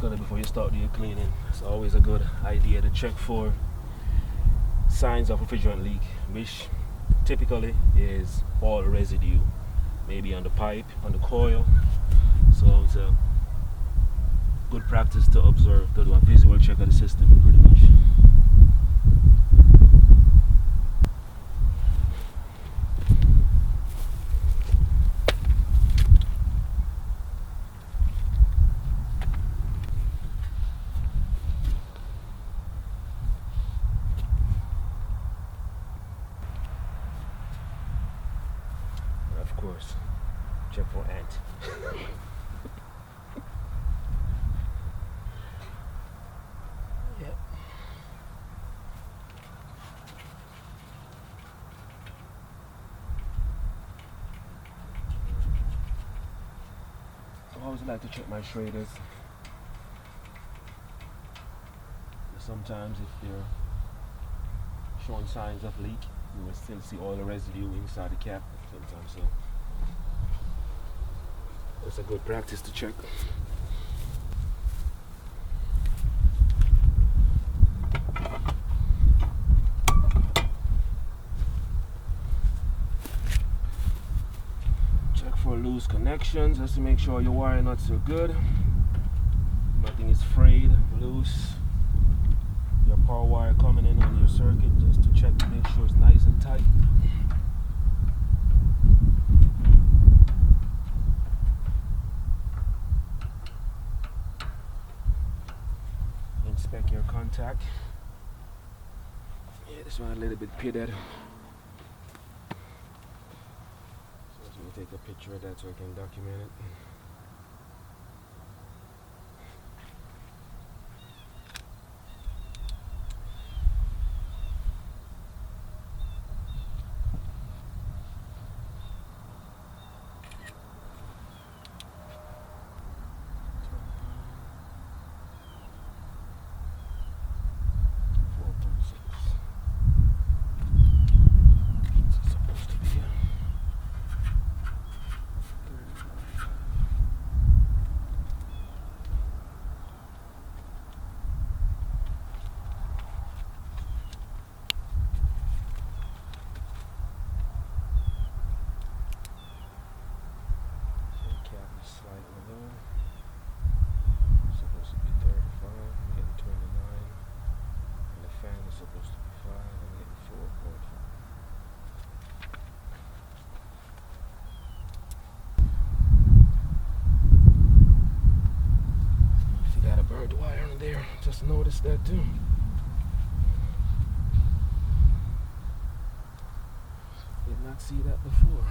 periodically before you start your cleaning. It's always a good idea to check for signs of refrigerant leak, which typically is oil residue, maybe on the pipe, on the coil. So it's a good practice to observe, to do a visual check of the system pretty much. Of course, check for ant. Yep. I always like to check my shraders. Sometimes if they're showing signs of leak, you will still see oil residue inside the cap sometimes, so it's a good practice to check. Check for loose connections just to make sure your wire nuts are good. Nothing is frayed, loose. Your power wire coming in on your circuit just to check to make sure it's nice and tight. Inspect your contact. Yeah, this one a little bit pitted. So I'm going to take a picture of that so I can document it. Slightly low. Supposed to be 35. I'm getting 29. And the fan is supposed to be 5. I'm getting 4.5. If you got a burnt wire in there, just notice that too. Did not see that before.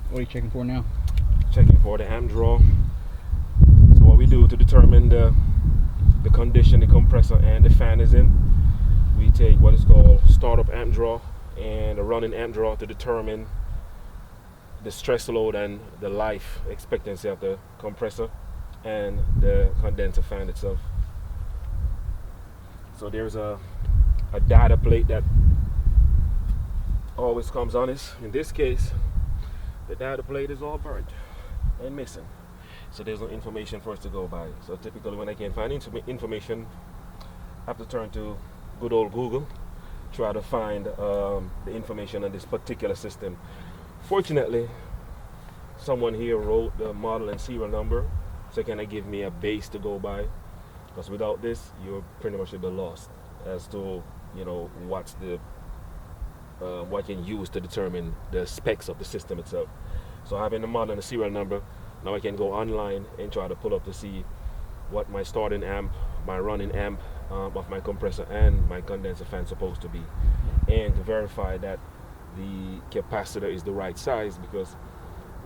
What are you checking for now? Checking for the amp draw. So what we do to determine the condition the compressor and the fan is in, we take what is called startup amp draw and a running amp draw to determine the stress load and the life expectancy of the compressor and the condenser fan itself. So there's a data plate that always comes on this. In this case, the data plate is all burnt and missing, so there's no information for us to go by. So typically when I can't find information, I have to turn to good old Google, try to find the information on this particular system. Fortunately, someone here wrote the model and serial number, so can give me a base to go by, because without this you're pretty much a bit lost as to what's the what you can use to determine the specs of the system itself. So having the model and the serial number, now I can go online and try to pull up to see what my starting amp, my running amp of my compressor and my condenser fan supposed to be, and to verify that the capacitor is the right size, because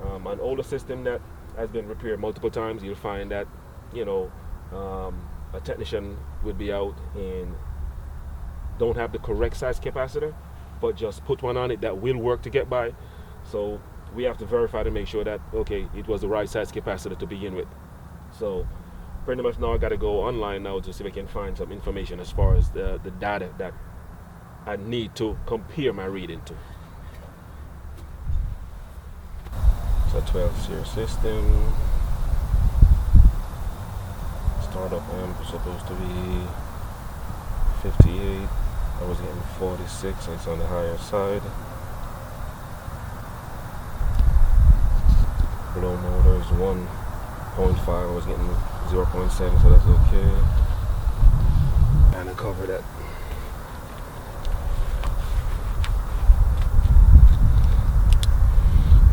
an older system that has been repaired multiple times, you'll find that a technician would be out and don't have the correct size capacitor, but just put one on it that will work to get by. So we have to verify to make sure that, okay, it was the right size capacitor to begin with. So pretty much now I got to go online now to see if I can find some information as far as the data that I need to compare my reading to. It's a 12-series system. Startup amp is supposed to be 58. I was getting 46, so it's on the higher side. Low motor is 1.5. I was getting 0.7, so that's okay. And I cover that.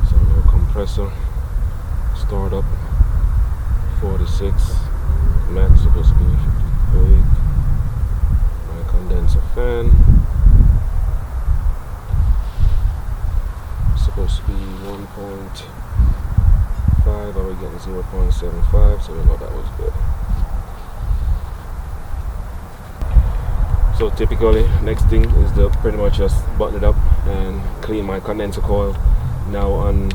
So no compressor. Startup 46. Max supposed to be 58. My condenser fan supposed to be 1.5. I was getting 0.75, so we know that was good. So typically, next thing is to pretty much just button it up and clean my condenser coil. Now on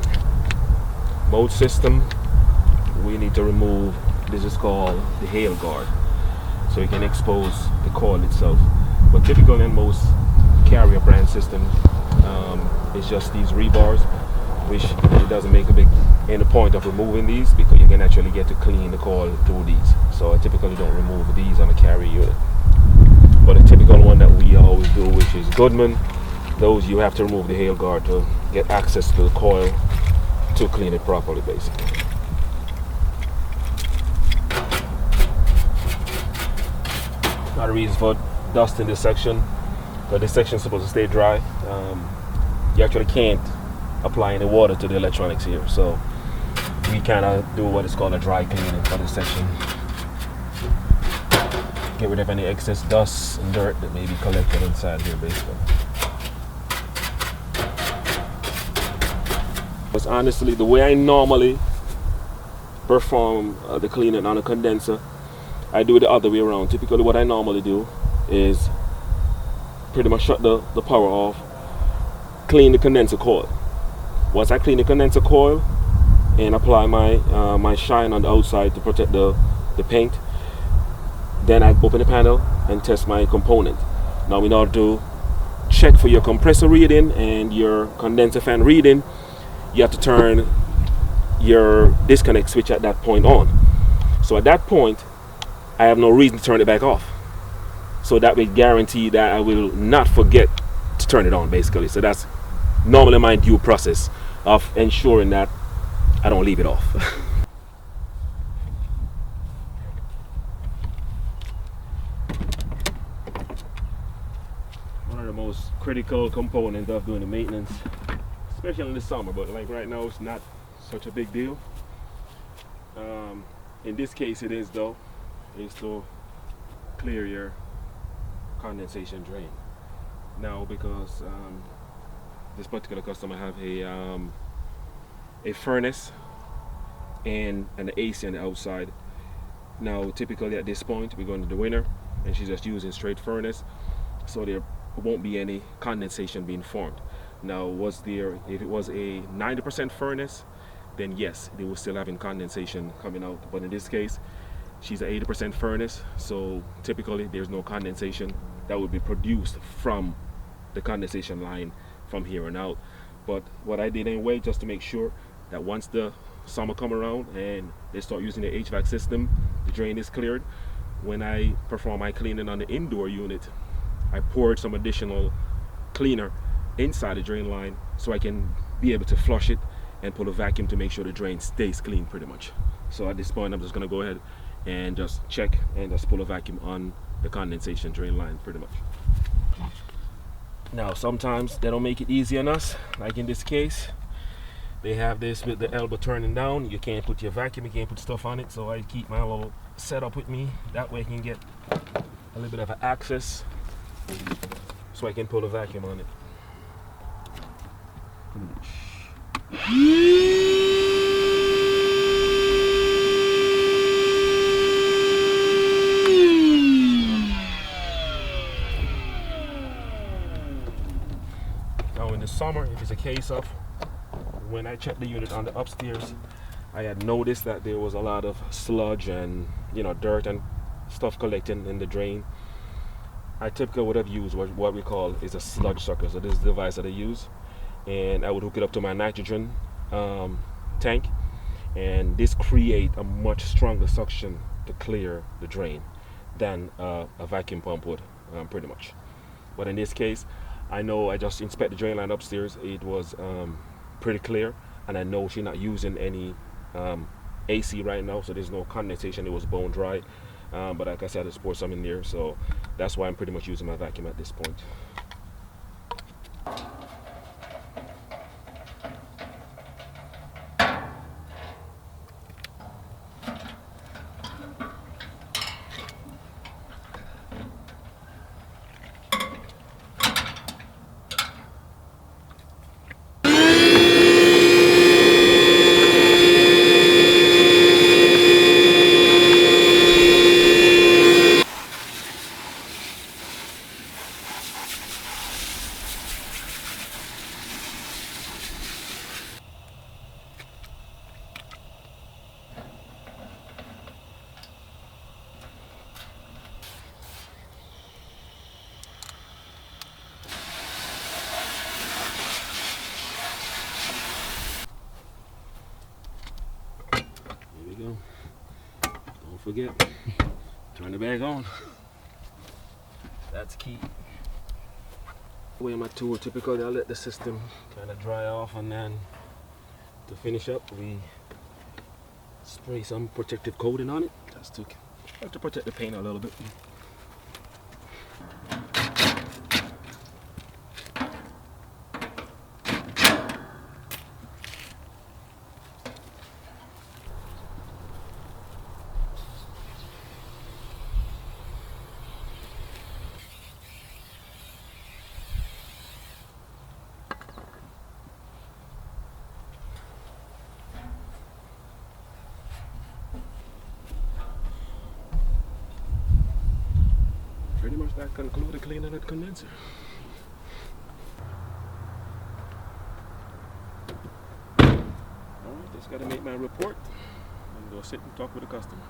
mode system, we need to remove, this is called the hail guard, so you can expose the coil itself. But typically in most carrier brand systems, it's just these rebars, which it doesn't make a big any point of removing these because you can actually get to clean the coil through these. So I typically don't remove these on a carrier unit. But a typical one that we always do, which is Goodman, those you have to remove the hail guard to get access to the coil to clean it properly, basically. Not a reason for dust in this section, but this section is supposed to stay dry. You actually can't apply any water to the electronics here, so we kind of do what is called a dry cleaning for this section. Get rid of any excess dust and dirt that may be collected inside here, basically. But honestly, the way I normally perform the cleaning on a condenser, I do it the other way around. Typically what I normally do is pretty much shut the power off, clean the condenser coil. Once I clean the condenser coil and apply my my shine on the outside to protect the paint, then I open the panel and test my component. Now in order to check for your compressor reading and your condenser fan reading, you have to turn your disconnect switch at that point on. So at that point, I have no reason to turn it back off. So that will guarantee that I will not forget to turn it on, basically. So that's normally my due process of ensuring that I don't leave it off. One of the most critical components of doing the maintenance, especially in the summer, but like right now it's not such a big deal. In this case it is though, is to clear your condensation drain. Now because this particular customer have a furnace and an AC on the outside. Now typically at this point we're going to the winter and she's just using straight furnace, so there won't be any condensation being formed. Now if it was a 90% furnace, then yes, they will still having condensation coming out, but in this case she's an 80% furnace, so typically there's no condensation that will be produced from the condensation line from here on out. But what I did anyway, just to make sure that once the summer come around and they start using the HVAC system, the drain is cleared, when I perform my cleaning on the indoor unit, I poured some additional cleaner inside the drain line so I can be able to flush it and pull a vacuum to make sure the drain stays clean pretty much. So at this point I'm just going to go ahead and just check and just pull a vacuum on the condensation drain line pretty much. Now sometimes they don't make it easy on us, like in this case they have this with the elbow turning down. You can't put your vacuum, you can't put stuff on it, so I keep my little setup with me, that way I can get a little bit of access so I can pull a vacuum on it. Now in the summer, if it's a case of when I check the unit on the upstairs, I had noticed that there was a lot of sludge and dirt and stuff collecting in the drain. I typically would have used what we call is a sludge sucker. So this is the device that I use, and I would hook it up to my nitrogen tank, and this create a much stronger suction to clear the drain than a vacuum pump would, pretty much. But in this case, I know I just inspect the drain line upstairs. It was pretty clear, and I know she's not using any AC right now, so there's no condensation. It was bone dry, but like I said, I just poured some in there, so that's why I'm pretty much using my vacuum at this point. Go. Don't forget, turn it back on. That's key. Way my tool, typically I let the system kind of dry off, and then to finish up we spray some protective coating on it just to protect the paint a little bit. Pretty much that concluded cleaning that condenser. Alright, just gotta make my report and go sit and talk with the customer.